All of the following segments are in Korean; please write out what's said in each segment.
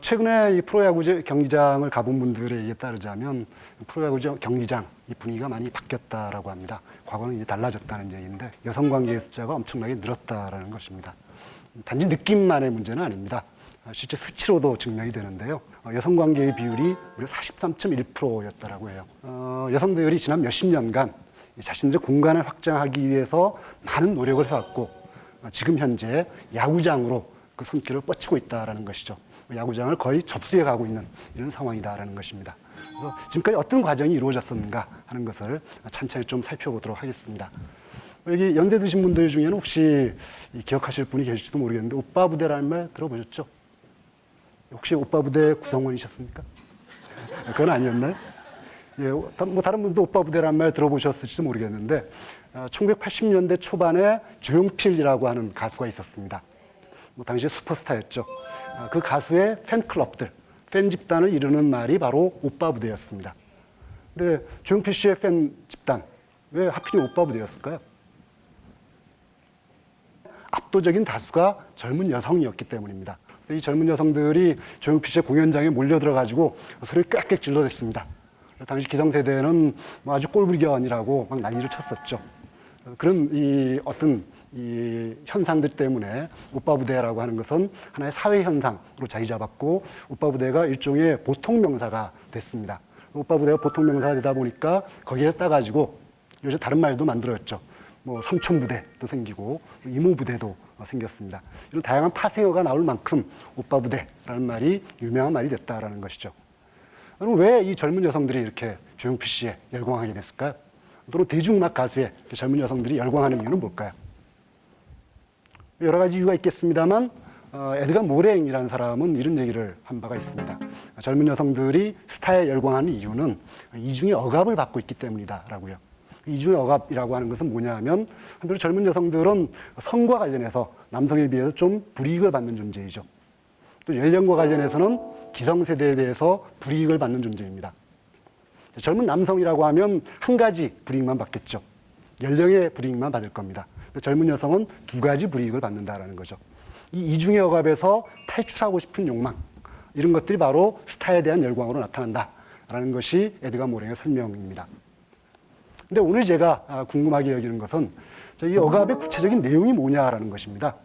최근에 이 프로야구 경기장을 가본 분들의 얘기에 따르자면 프로야구 경기장 이 분위기가 많이 바뀌었다라고 합니다. 과거는 이제 달라졌다는 얘기인데 여성 관계의 숫자가 엄청나게 늘었다라는 것입니다. 단지 느낌만의 문제는 아닙니다. 실제 수치로도 증명이 되는데요. 여성 관계의 비율이 무려 43.1%였다라고 해요. 여성들이 지난 몇십 년간 자신들의 공간을 확장하기 위해서 많은 노력을 해왔고 지금 현재 야구장으로 그 손길을 뻗치고 있다라는 것이죠. 야구장을 거의 접수해 가고 있는 이런 상황이다라는 것입니다. 그래서 지금까지 어떤 과정이 이루어졌었는가 하는 것을 찬찬히 좀 살펴보도록 하겠습니다. 여기 연대 드신 분들 중에는 혹시 기억하실 분이 계실지도 모르겠는데 오빠 부대라는 말 들어보셨죠? 혹시 오빠 부대 구성원이셨습니까? 그건 아니었나요? 예, 뭐 다른 분도 오빠 부대라는 말 들어보셨을지도 모르겠는데 1980년대 초반에 조용필이라고 하는 가수가 있었습니다. 뭐 당시에 슈퍼스타였죠. 그 가수의 팬클럽들, 팬 집단을 이루는 말이 바로 오빠 부대였습니다. 근데 조용필 씨의 팬 집단, 왜 하필이 오빠 부대였을까요? 압도적인 다수가 젊은 여성이었기 때문입니다. 이 젊은 여성들이 조용필 씨의 공연장에 몰려들어가지고 소리를 꽥꽥 질러댔습니다. 당시 기성세대는 뭐 아주 꼴불견이라고 막 난리를 쳤었죠. 그런 이 현상들 때문에 오빠 부대라고 하는 것은 하나의 사회 현상으로 자리 잡았고 오빠 부대가 일종의 보통 명사가 됐습니다. 오빠 부대가 보통 명사가 되다 보니까 거기에 따가지고 요새 다른 말도 만들어졌죠. 뭐 삼촌 부대도 생기고 이모 부대도 생겼습니다. 이런 다양한 파생어가 나올 만큼 오빠 부대라는 말이 유명한 말이 됐다라는 것이죠. 그럼 왜 이 젊은 여성들이 이렇게 조용필 씨에 열광하게 됐을까요? 또는 대중음악 가수에 젊은 여성들이 열광하는 이유는 뭘까요? 여러 가지 이유가 있겠습니다만 에드가 모랭이라는 사람은 이런 얘기를 한 바가 있습니다. 젊은 여성들이 스타에 열광하는 이유는 이중의 억압을 받고 있기 때문이다라고요. 이중의 억압이라고 하는 것은 뭐냐 하면 한편으로 젊은 여성들은 성과 관련해서 남성에 비해서 좀 불이익을 받는 존재이죠. 또 연령과 관련해서는 기성세대에 대해서 불이익을 받는 존재입니다. 젊은 남성이라고 하면 한 가지 불이익만 받겠죠. 연령의 불이익만 받을 겁니다. 젊은 여성은 두 가지 불이익을 받는다라는 거죠. 이 이중의 억압에서 탈출하고 싶은 욕망, 이런 것들이 바로 스타에 대한 열광으로 나타난다라는 것이 에드가 모랭의 설명입니다. 근데 오늘 제가 궁금하게 여기는 것은 이 억압의 구체적인 내용이 뭐냐라는 것입니다.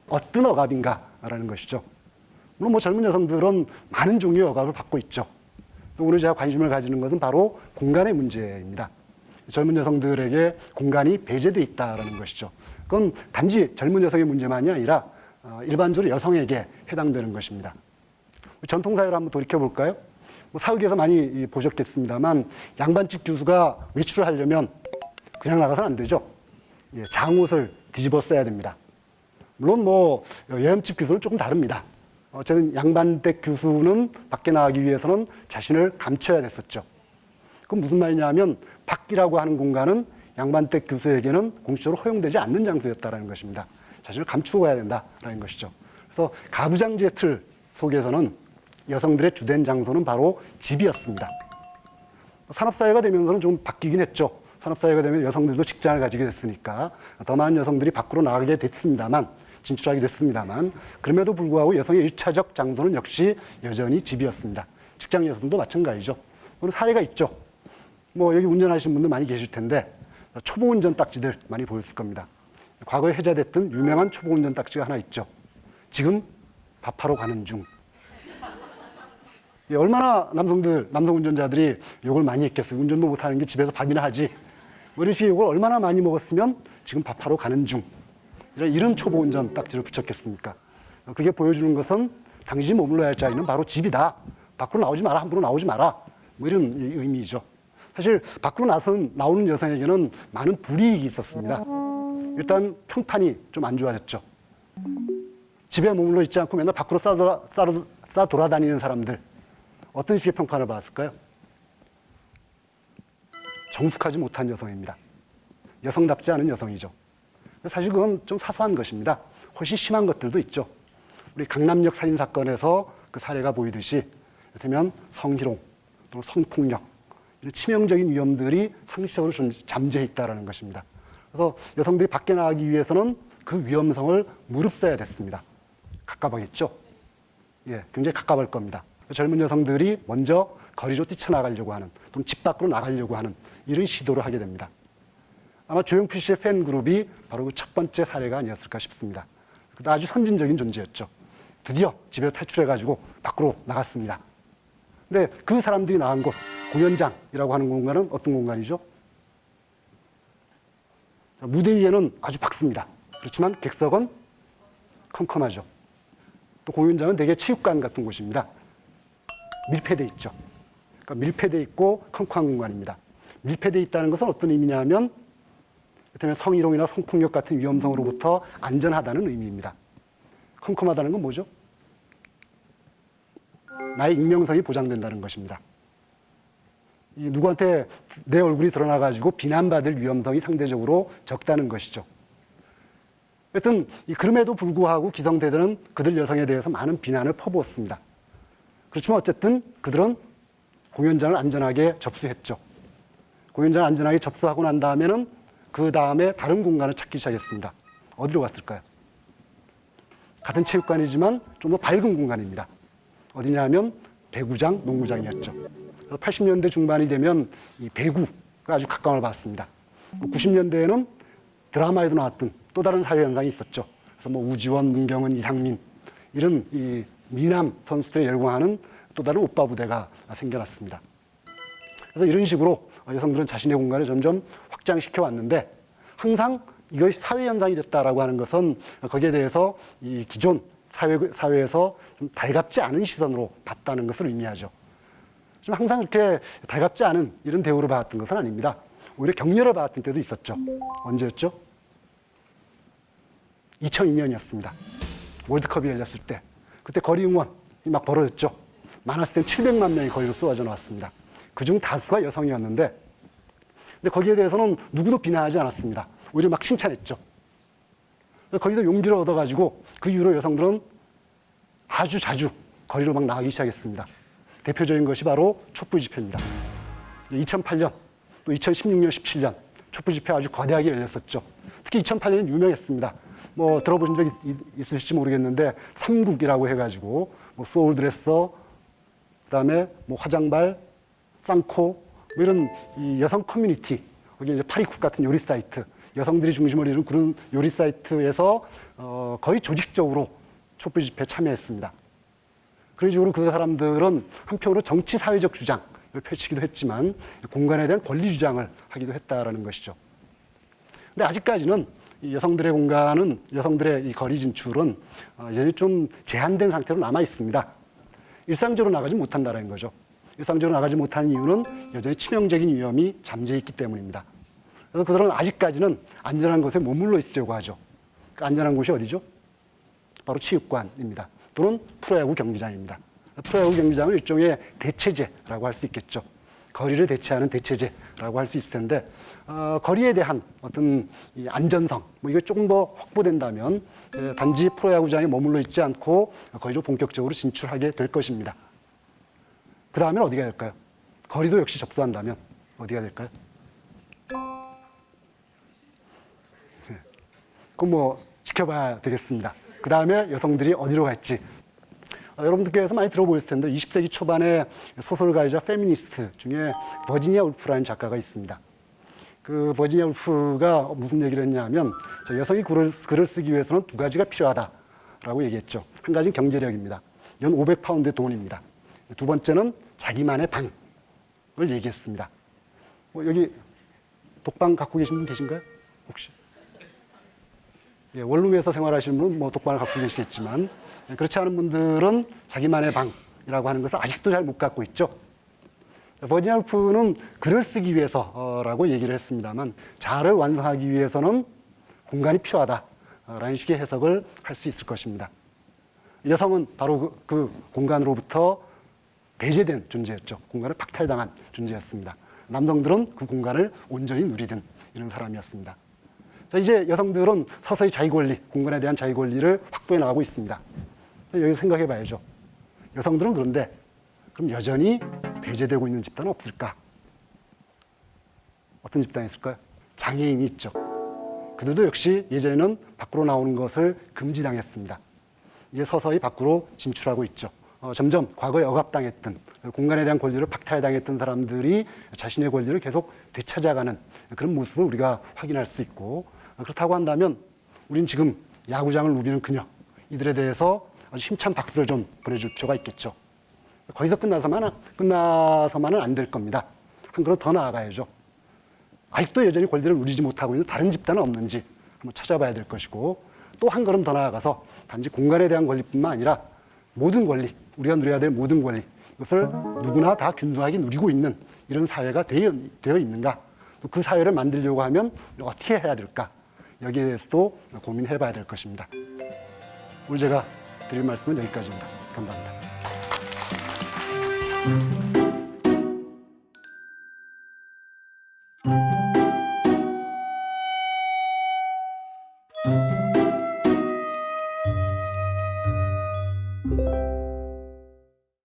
어떤 억압인가라는 것이죠. 물론 뭐 젊은 여성들은 많은 종류의 억압을 받고 있죠. 오늘 제가 관심을 가지는 것은 바로 공간의 문제입니다. 젊은 여성들에게 공간이 배제되어 있다는 것이죠. 그건 단지 젊은 여성의 문제만이 아니라 일반적으로 여성에게 해당되는 것입니다. 전통사회를 한번 돌이켜볼까요? 뭐 사극에서 많이 보셨겠습니다만 양반집 교수가 외출을 하려면 그냥 나가서는 안 되죠. 예, 장옷을 뒤집어 써야 됩니다. 물론 뭐 여염집 교수는 조금 다릅니다. 어쨌든 양반댁 교수는 밖에 나가기 위해서는 자신을 감춰야 됐었죠. 그건 무슨 말이냐 하면 밖이라고 하는 공간은 양반댁 교수에게는 공식적으로 허용되지 않는 장소였다는 것입니다. 자신을 감추고 가야 된다는 것이죠. 그래서 가부장제의 틀 속에서는 여성들의 주된 장소는 바로 집이었습니다. 산업사회가 되면서는 좀 바뀌긴 했죠. 산업사회가 되면 여성들도 직장을 가지게 됐으니까 더 많은 여성들이 밖으로 나가게 됐습니다만, 진출하게 됐습니다만, 그럼에도 불구하고 여성의 1차적 장소는 역시 여전히 집이었습니다. 직장 여성도 마찬가지죠. 그런 사례가 있죠. 뭐 여기 운전하시는 분들 많이 계실 텐데 초보 운전 딱지들 많이 보였을 겁니다. 과거에 해제됐던 유명한 초보 운전 딱지가 하나 있죠. 지금 밥하러 가는 중. 예, 얼마나 남성 운전자들이 욕을 많이 했겠어요. 운전도 못하는 게 집에서 밥이나 하지. 뭐 이런 식의 욕을 얼마나 많이 먹었으면 지금 밥하러 가는 중. 이런 초보 운전 딱지를 붙였겠습니까? 그게 보여주는 것은 당신이 머물러야 할 자리는 바로 집이다. 밖으로 나오지 마라. 함부로 나오지 마라. 뭐 이런 의미이죠. 사실 밖으로 나오는 여성에게는 많은 불이익이 있었습니다. 일단 평판이 좀 안 좋아졌죠. 집에 머물러 있지 않고 맨날 밖으로 싸 돌아다니는 사람들, 어떤 식의 평판을 받았을까요? 정숙하지 못한 여성입니다. 여성답지 않은 여성이죠. 사실 그건 좀 사소한 것입니다. 훨씬 심한 것들도 있죠. 우리 강남역 살인 사건에서 그 사례가 보이듯이 이를테면 성희롱 또는 성폭력, 이런 치명적인 위험들이 상식적으로 잠재해 있다는 것입니다. 그래서 여성들이 밖에 나가기 위해서는 그 위험성을 무릅써야 됐습니다. 갑갑하겠죠. 굉장히 가까울 겁니다. 젊은 여성들이 먼저 거리로 뛰쳐나가려고 하는 또는 집 밖으로 나가려고 하는 이런 시도를 하게 됩니다. 아마 조용필 씨의 팬그룹이 바로 그 첫 번째 사례가 아니었을까 싶습니다. 아주 선진적인 존재였죠. 드디어 집에 탈출해가지고 밖으로 나갔습니다. 근데 그 사람들이 나간 곳, 공연장이라고 하는 공간은 어떤 공간이죠? 무대 위에는 아주 밝습니다. 그렇지만 객석은 컴컴하죠. 또 공연장은 대개 체육관 같은 곳입니다. 밀폐돼 있죠. 그러니까 밀폐돼 있고 컴컴한 공간입니다. 밀폐돼 있다는 것은 어떤 의미냐 하면 그렇다면 성희롱이나 성폭력 같은 위험성으로부터 안전하다는 의미입니다. 컴컴하다는 건 뭐죠? 나의 익명성이 보장된다는 것입니다. 누구한테 내 얼굴이 드러나가지고 비난받을 위험성이 상대적으로 적다는 것이죠. 하여튼 그럼에도 불구하고 기성세대는 그들 여성에 대해서 많은 비난을 퍼부었습니다. 그렇지만 어쨌든 그들은 공연장을 안전하게 접수했죠. 공연장을 안전하게 접수하고 난 다음에는 그 다음에 다른 공간을 찾기 시작했습니다. 어디로 갔을까요? 같은 체육관이지만 좀 더 밝은 공간입니다. 어디냐 하면 배구장, 농구장이었죠. 80년대 중반이 되면 이 배구가 아주 각광을 받았습니다. 90년대에는 드라마에도 나왔던 또 다른 사회 현상이 있었죠. 그래서 우지원, 문경은, 이상민 이런 이 미남 선수들에 열광하는 또 다른 오빠 부대가 생겨났습니다. 그래서 이런 식으로 여성들은 자신의 공간을 점점 확장시켜 왔는데 항상 이것이 사회 현상이 됐다라고 하는 것은 거기에 대해서 이 기존 사회에서 좀 달갑지 않은 시선으로 봤다는 것을 의미하죠. 좀 항상 이렇게 달갑지 않은 이런 대우를 받았던 것은 아닙니다. 오히려 격려를 받았던 때도 있었죠. 언제였죠? 2002년이었습니다. 월드컵이 열렸을 때. 그때 거리 응원이 막 벌어졌죠. 많았을 땐 700만 명이 거리로 쏟아져 나왔습니다. 그중 다수가 여성이었는데 근데 거기에 대해서는 누구도 비난하지 않았습니다. 오히려 막 칭찬했죠. 거기서 용기를 얻어가지고 그 이후로 여성들은 아주 자주 거리로 막 나가기 시작했습니다. 대표적인 것이 바로 촛불 집회입니다. 2008년 또 2016년, 17년 촛불 집회 아주 거대하게 열렸었죠. 특히 2008년은 유명했습니다. 들어보신 적 있으실지 모르겠는데 삼국이라고 해가지고 소울드레서, 그다음에 화장발, 쌍코 이런 이 여성 커뮤니티, 거기 이제 파리쿡 같은 요리 사이트, 여성들이 중심을 이룬 그런 요리 사이트에서 거의 조직적으로 촛불 집회에 참여했습니다. 그런 식으로 그 사람들은 한편으로 정치 사회적 주장을 펼치기도 했지만 공간에 대한 권리 주장을 하기도 했다라는 것이죠. 근데 아직까지는 이 여성들의 공간은, 여성들의 이 거리 진출은 여전히 좀 제한된 상태로 남아 있습니다. 일상적으로 나가지 못한다는 거죠. 일상적으로 나가지 못하는 이유는 여전히 치명적인 위험이 잠재 있기 때문입니다. 그래서 그들은 아직까지는 안전한 곳에 머물러 있으려고 하죠. 그 안전한 곳이 어디죠? 바로 체육관입니다. 또는 프로야구 경기장입니다. 프로야구 경기장은 일종의 대체제라고 할 수 있겠죠. 거리를 대체하는 대체제라고 할 수 있을 텐데 거리에 대한 어떤 이 안전성 이거 조금 더 확보된다면 단지 프로야구장에 머물러 있지 않고 거리로 본격적으로 진출하게 될 것입니다. 그 다음엔 어디가 될까요? 거리도 역시 접수한다면 어디가 될까요? 그건 지켜봐야 되겠습니다. 그 다음에 여성들이 어디로 갈지. 여러분들께서 많이 들어보셨을 텐데 20세기 초반에 소설가이자 페미니스트 중에 버지니아 울프라는 작가가 있습니다. 그 버지니아 울프가 무슨 얘기를 했냐면 여성이 글을 쓰기 위해서는 두 가지가 필요하다라고 얘기했죠. 한 가지는 경제력입니다. 연 500파운드의 돈입니다. 두 번째는 자기만의 방을 얘기했습니다. 여기 독방 갖고 계신 분 계신가요? 혹시? 예, 원룸에서 생활하시는 분은 독방을 갖고 계시겠지만 그렇지 않은 분들은 자기만의 방이라고 하는 것을 아직도 잘 못 갖고 있죠. 버지니아 울프는 글을 쓰기 위해서라고 얘기를 했습니다만 자아를 완성하기 위해서는 공간이 필요하다라는 식의 해석을 할 수 있을 것입니다. 여성은 바로 그 공간으로부터 배제된 존재였죠. 공간을 박탈당한 존재였습니다. 남성들은 그 공간을 온전히 누리던 이런 사람이었습니다. 자, 이제 여성들은 서서히 자기 권리, 공간에 대한 자기 권리를 확보해 나가고 있습니다. 여기서 생각해 봐야죠. 여성들은 그런데 그럼 여전히 배제되고 있는 집단은 없을까? 어떤 집단이 있을까요? 장애인이 있죠. 그들도 역시 예전에는 밖으로 나오는 것을 금지당했습니다. 이제 서서히 밖으로 진출하고 있죠. 점점 과거에 억압당했던 공간에 대한 권리를 박탈당했던 사람들이 자신의 권리를 계속 되찾아가는 그런 모습을 우리가 확인할 수 있고, 그렇다고 한다면 우린 지금 야구장을 누비는 그녀, 이들에 대해서 아주 힘찬 박수를 좀 보내줄 필요가 있겠죠. 거기서 끝나서만은 안 될 겁니다. 한 걸음 더 나아가야죠. 아직도 여전히 권리를 누리지 못하고 있는 다른 집단은 없는지 한번 찾아봐야 될 것이고, 또 한 걸음 더 나아가서 단지 공간에 대한 권리뿐만 아니라 모든 권리, 우리가 누려야 될 모든 권리, 이것을 누구나 다 균등하게 누리고 있는 이런 사회가 되어 있는가, 또 그 사회를 만들려고 하면 우리가 어떻게 해야 될까, 여기에 대해서도 고민해 봐야 될 것입니다. 오늘 제가 드릴 말씀은 여기까지입니다. 감사합니다.